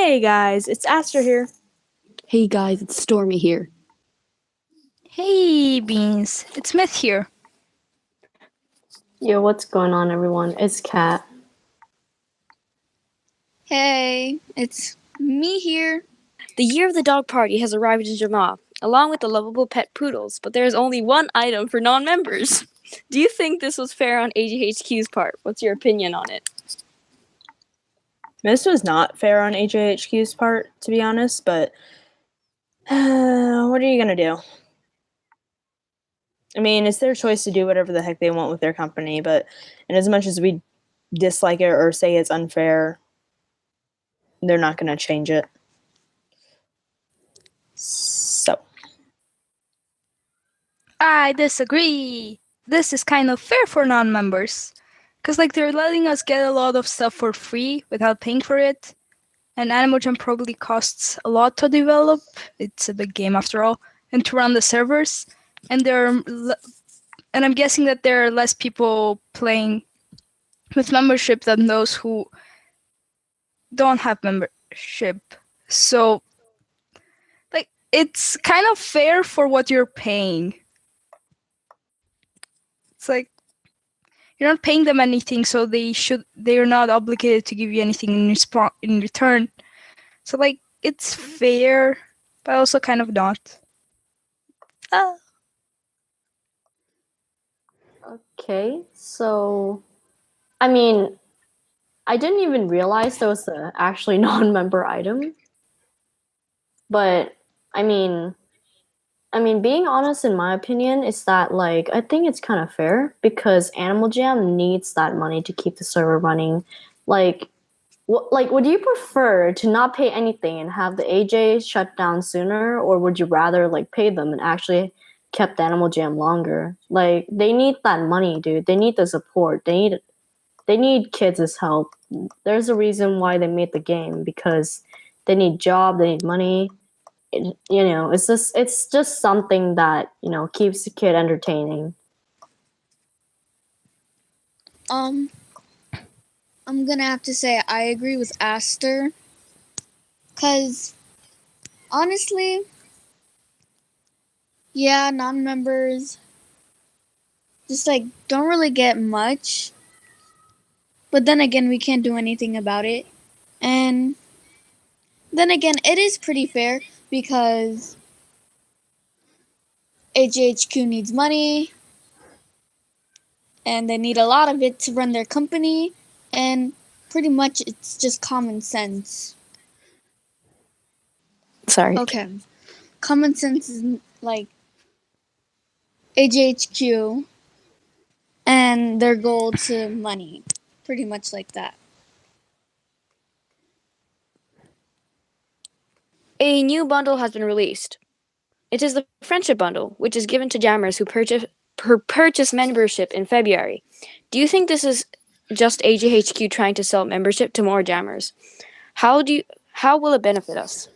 Hey guys, it's Aster here. Hey guys, it's Stormy here. Hey Beans, it's Smith here. Yo, what's going on, everyone? It's Kat. Hey, it's me here. The year of the dog party has arrived in Jamaa, along with the lovable pet poodles, but there is only one item for non-members. Do you think this was fair on AGHQ's part? What's your opinion on it? This was not fair on AJHQ's part, to be honest, but what are you gonna do? I mean, it's their choice to do whatever the heck they want with their company, but and as much as we dislike it or say it's unfair, they're not gonna change it. So. I disagree. This is kind of fair for non-members. Because they're letting us get a lot of stuff for free without paying for it. And Animal Jam probably costs a lot to develop. It's a big game after all. And to run the servers. And I'm guessing that there are less people playing with membership than those who don't have membership. So, it's kind of fair for what you're paying. It's you're not paying them anything, so they're not obligated to give you anything in return. So it's fair, but also kind of not. Okay, so I mean, I didn't even realize there was an actually non-member item. But I mean, being honest, in my opinion, is that I think it's kind of fair because Animal Jam needs that money to keep the server running. Would you prefer to not pay anything and have the AJ shut down sooner, or would you rather pay them and actually kept Animal Jam longer? They need that money, dude. They need the support. They need kids' help. There's a reason why they made the game, because they need job, they need money. It's just something that keeps the kid entertaining. I'm gonna have to say I agree with Aster, cause honestly, yeah, non-members just don't really get much, but then again, we can't do anything about it, and then again, it is pretty fair because AJHQ needs money, and they need a lot of it to run their company, and pretty much it's just common sense. Sorry. Okay. Common sense is AJHQ and their goal to money. Pretty much like that. A new bundle has been released. It is the Friendship Bundle, which is given to jammers who purchase membership in February. Do you think this is just AGHQ trying to sell membership to more jammers? How will it benefit us?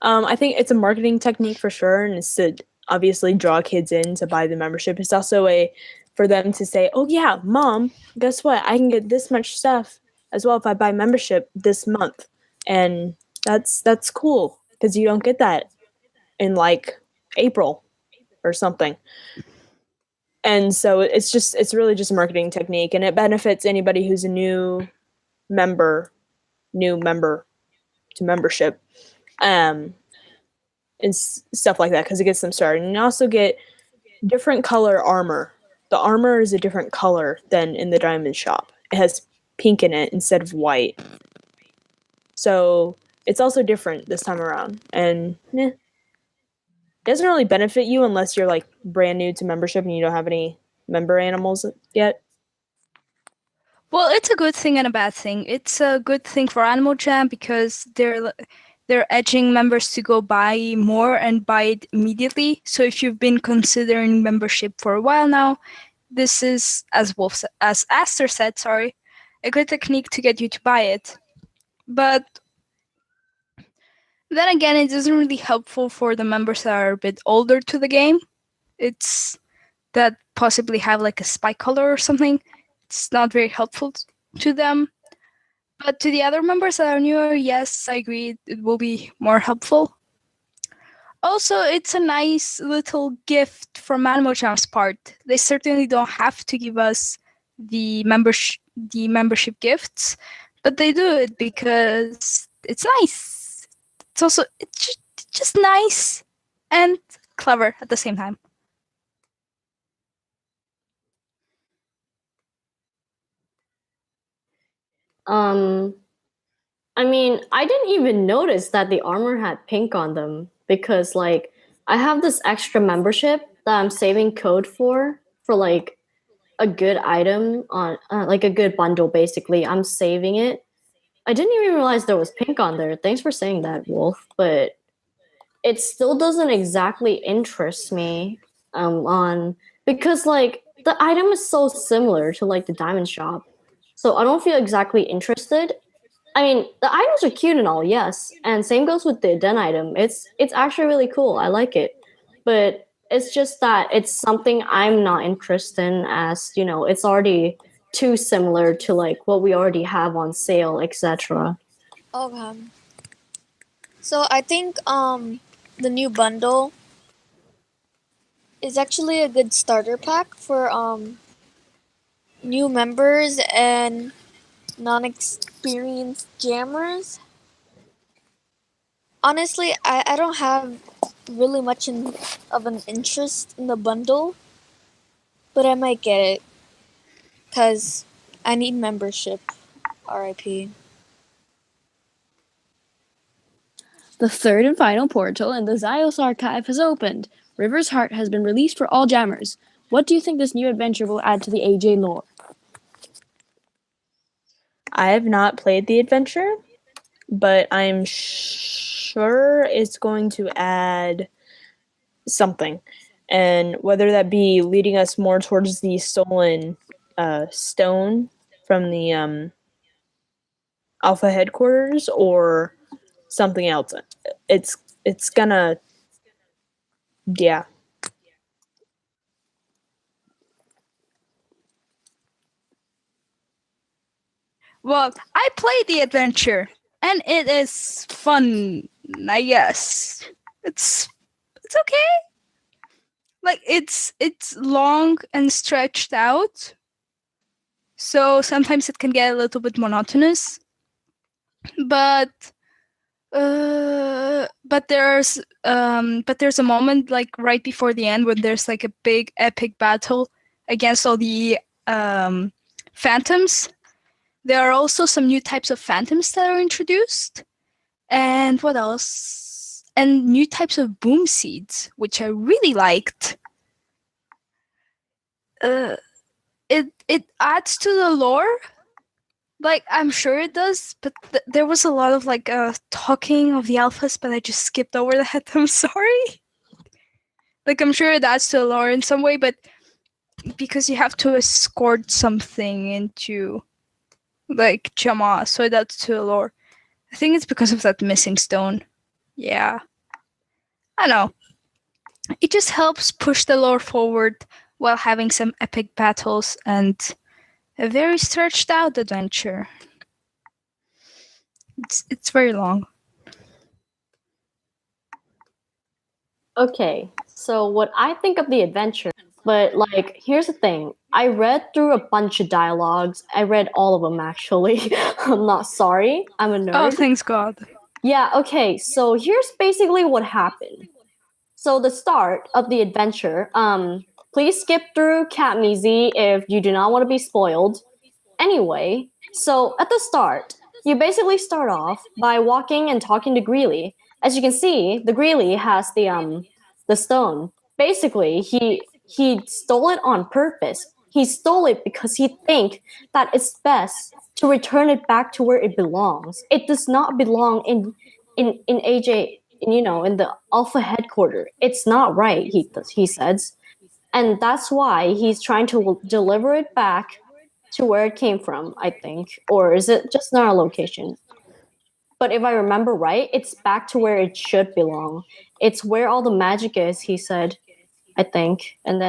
I think it's a marketing technique for sure, and it's to obviously draw kids in to buy the membership. It's also a for them to say, oh yeah, Mom, guess what? I can get this much stuff as well if I buy membership this month. And that's cool because you don't get that in April or something. And so it's really just a marketing technique, and it benefits anybody who's a new member to membership. And stuff like that, because it gets them started. And you also get different color armor. The armor is a different color than in the diamond shop. It has pink in it instead of white. So it's also different this time around. And it doesn't really benefit you unless you're brand new to membership and you don't have any member animals yet. Well, it's a good thing and a bad thing. It's a good thing for Animal Jam because they're edging members to go buy more and buy it immediately. So if you've been considering membership for a while now, this is, as Aster said, a good technique to get you to buy it. But then again, it isn't really helpful for the members that are a bit older to the game. It's that possibly have a spike color or something. It's not very helpful to them. But to the other members that are newer, yes, I agree, it will be more helpful. Also, it's a nice little gift from Animal Jam's part. They certainly don't have to give us the membership gifts, but they do it because it's nice. It's just nice and clever at the same time. I mean, I didn't even notice that the armor had pink on them because like I have this extra membership that I'm saving code for like a good item on like a good bundle basically. I'm saving it. I didn't even realize there was pink on there. Thanks for saying that, Wolf, but it still doesn't exactly interest me on because like the item is so similar to like the diamond shop. So I don't feel exactly interested. I mean, the items are cute and all, yes, and same goes with the den item. It's actually really cool. I like it, but it's just that it's something I'm not interested in, as you know, it's already too similar to like what we already have on sale, etc. Okay. So I think the new bundle is actually a good starter pack for new members and non-experienced jammers. Honestly, I don't have really much of an interest in the bundle, but I might get it because I need membership. RIP. The third and final portal in the Zyos archive has opened. River's Heart has been released for all jammers. What do you think this new adventure will add to the AJ lore? I have not played the adventure, but I'm sure it's going to add something. And whether that be leading us more towards the stolen stone from the Alpha headquarters or something else. It's gonna, yeah. Well, I played the adventure, and it is fun, I guess. It's okay. Like it's long and stretched out, so sometimes it can get a little bit monotonous. But there's a moment like right before the end when there's like a big epic battle against all the phantoms. There are also some new types of phantoms that are introduced. And what else? And new types of boom seeds, which I really liked. It adds to the lore. Like, I'm sure it does, but there was a lot of like talking of the alphas, but I just skipped over that. I'm sorry. Like, I'm sure it adds to the lore in some way, but because you have to escort something into like Jama, so that's to the lore. I think it's because of that missing stone. Yeah. I know. It just helps push the lore forward while having some epic battles and a very stretched out adventure. It's very long. Okay, so what I think of the adventure, but like, here's the thing. I read through a bunch of dialogues. I read all of them actually. I'm not sorry. I'm a nerd. Oh, thanks God. Yeah, okay, so here's basically what happened. So the start of the adventure, please skip through Cat Measy if you do not want to be spoiled. Anyway, so at the start, you basically start off by walking and talking to Greeley. As you can see, the Greeley has the stone. Basically, he stole it on purpose. He stole it because he think that it's best to return it back to where it belongs. It does not belong in AJ, you know, in the Alpha headquarters. It's not right, he says. And that's why he's trying to deliver it back to where it came from, I think. Or is it just not a location? But if I remember right, it's back to where it should belong. It's where all the magic is, he said, I think. And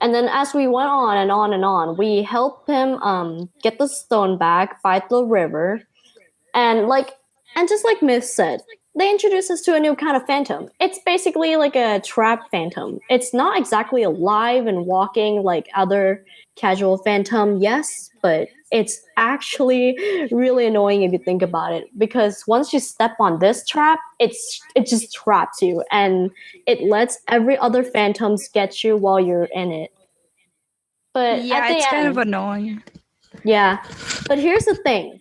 And then as we went on and on and on, we helped him get the stone back, fight the river, and just like Myth said, they introduced us to a new kind of phantom. It's basically like a trap phantom. It's not exactly alive and walking like other casual phantom, yes, but it's actually really annoying if you think about it, because once you step on this trap, it just traps you and it lets every other phantoms get you while you're in it. But Yeah, at the it's kind of end, annoying. yeah. But here's the thing.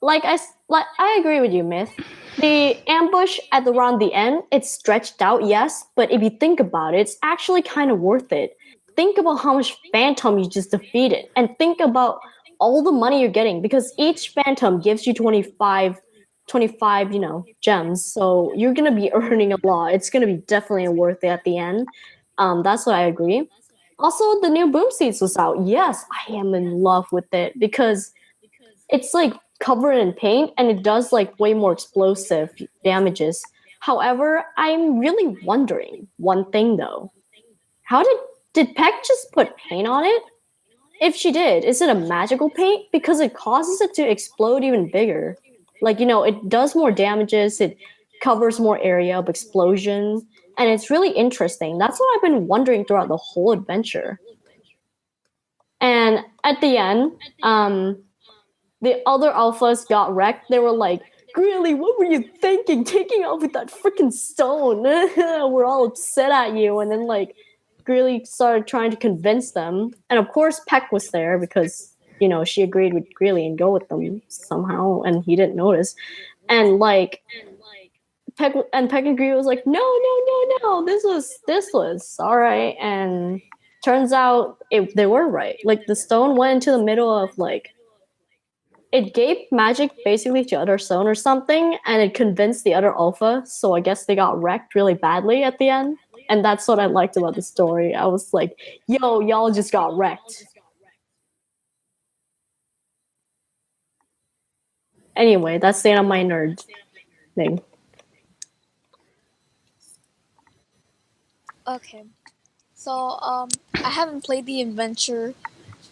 I agree with you, Myth. The ambush at around the end, it's stretched out, yes, but if you think about it, it's actually kind of worth it. Think about how much phantom you just defeated, and think about all the money you're getting, because each phantom gives you 25, gems. So you're gonna be earning a lot. It's gonna be definitely worth it at the end. That's what I agree. Also, the new boom seats was out. Yes, I am in love with it because it's like covered in paint and it does like way more explosive damages. However, I'm really wondering one thing though. How did Peck just put paint on it? If she did, is it a magical paint? Because it causes it to explode even bigger. Like, it does more damages, it covers more area of explosion, and it's really interesting. That's what I've been wondering throughout the whole adventure. And at the end, the other alphas got wrecked. They were like, "Really, what were you thinking? Taking off with that freaking stone?" We're all upset at you. And then Greeley started trying to convince them. And of course, Peck was there because she agreed with Greeley and go with them somehow, and he didn't notice. And Peck and Greeley was like, "No, no, no, no. This was all right." And turns out they were right. Like the stone went into the middle of it gave magic basically to other stone or something, and it convinced the other alpha. So I guess they got wrecked really badly at the end. And that's what I liked about the story. I was like, yo, y'all just got wrecked. Anyway, that's the end of my nerd thing. Okay. So, I haven't played the adventure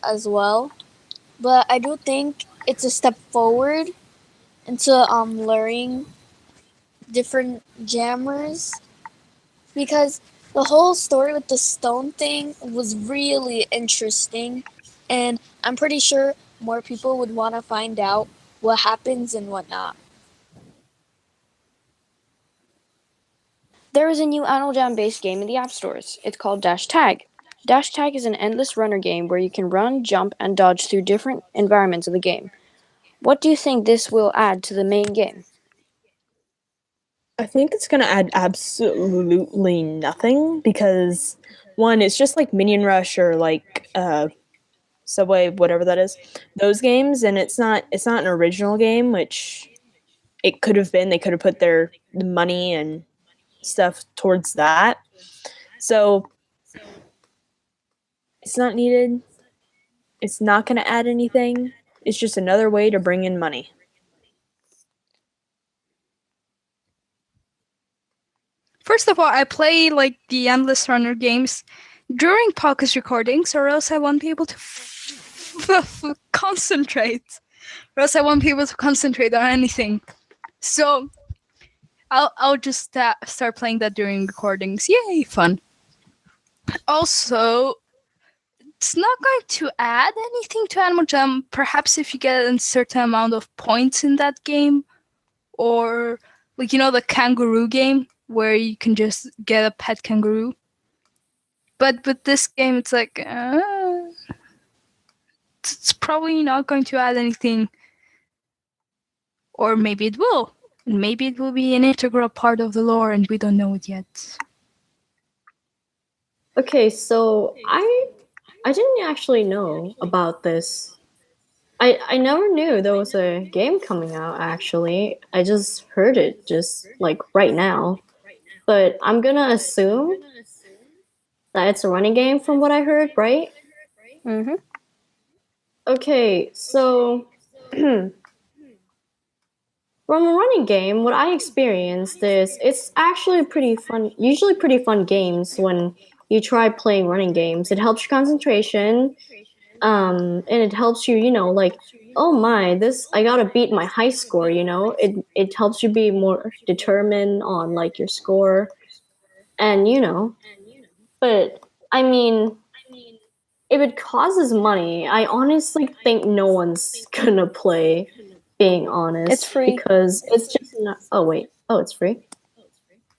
as well, but I do think it's a step forward into luring different jammers, because the whole story with the stone thing was really interesting, and I'm pretty sure more people would want to find out what happens and whatnot. There is a new Animal Jam based game in the app stores. It's called Dash Tag. Dash Tag is an endless runner game where you can run, jump, and dodge through different environments of the game. What do you think this will add to the main game? I think it's going to add absolutely nothing because, one, it's just like Minion Rush or Subway, whatever that is, those games, and it's not an original game, which it could have been. They could have put their money and stuff towards that. So it's not needed. It's not going to add anything. It's just another way to bring in money. First of all, I play the Endless Runner games during Pawcast recordings, or else I won't be able to concentrate. Or else I won't be able to concentrate on anything. So I'll just start playing that during recordings. Yay, fun. Also, it's not going to add anything to Animal Jam. Perhaps if you get a certain amount of points in that game, or the kangaroo game where you can just get a pet kangaroo. But with this game, it's it's probably not going to add anything. Or maybe it will. And maybe it will be an integral part of the lore and we don't know it yet. Okay, so I didn't actually know about this. I never knew there was a game coming out, actually. I just heard it just right now. But I'm gonna assume that it's a running game from what I heard, right? Mm-hmm. Okay, so from a running game, what I experienced is it's actually usually pretty fun games when you try playing running games. It helps your concentration, and it helps you, like, oh my, this I gotta beat my high score. It helps you be more determined on like your score, and But I mean, if it causes money, I honestly think no one's gonna play. Being honest, It's free. because it's just not. Oh wait, it's free.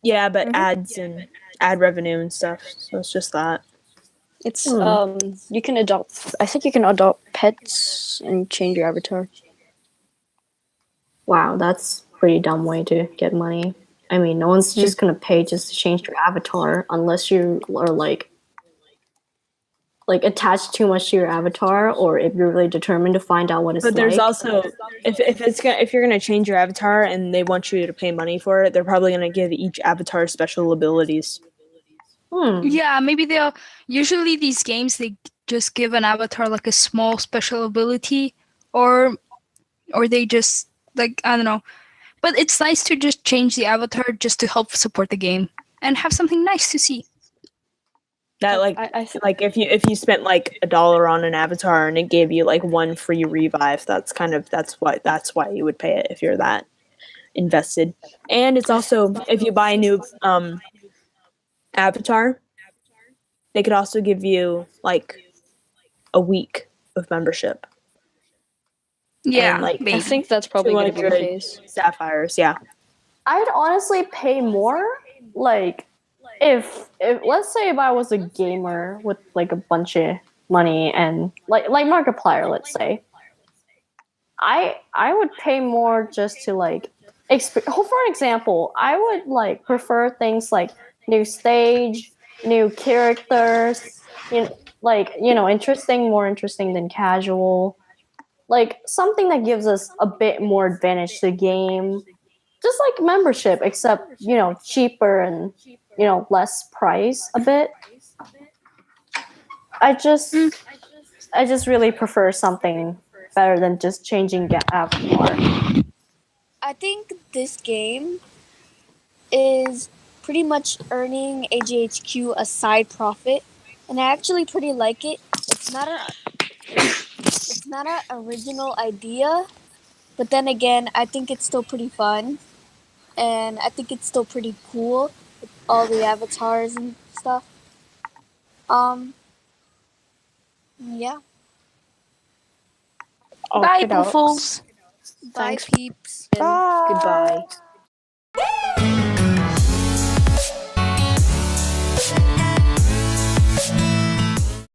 Yeah, but Mhm. ads and ad revenue and stuff. So it's just that. It's Hmm. you can adopt. I think you can adopt pets and change your avatar. Wow, that's a pretty dumb way to get money. I mean, no one's just gonna pay just to change your avatar unless you are like attached too much to your avatar, or if you're really determined to find out what it's But there's like. also if you're gonna change your avatar and they want you to pay money for it, they're probably gonna give each avatar special abilities. Yeah, maybe they'll. Usually, these games they just give an avatar like a small special ability, or they just like I don't know. But it's nice to just change the avatar just to help support the game and have something nice to see. That like if you spent like $1 on an avatar and it gave you like one free revive, that's why you would pay it if you're that invested. And it's also if you buy a new avatar, they could also give you like a week of membership. Yeah, And like maybe. I think that's probably going to be the 200 case. sapphires, yeah. I'd honestly pay more, like, if let's say if I was a gamer with like a bunch of money and like Markiplier, let's say, I would pay more just to like for example, I would like prefer things like new stage, new characters, more interesting than casual, like something that gives us a bit more advantage to the game, just like membership, except cheaper and less price a bit. I just really prefer something better than just changing avatar. I think this game is pretty much earning AGHQ a side profit, and I actually pretty like it. It's not an original idea, but then again, I think it's still pretty fun, and I think it's still pretty cool with all the avatars and stuff. Yeah. Bye, Okey-dokes. Poofles. Bye, Thanks. peeps. And goodbye.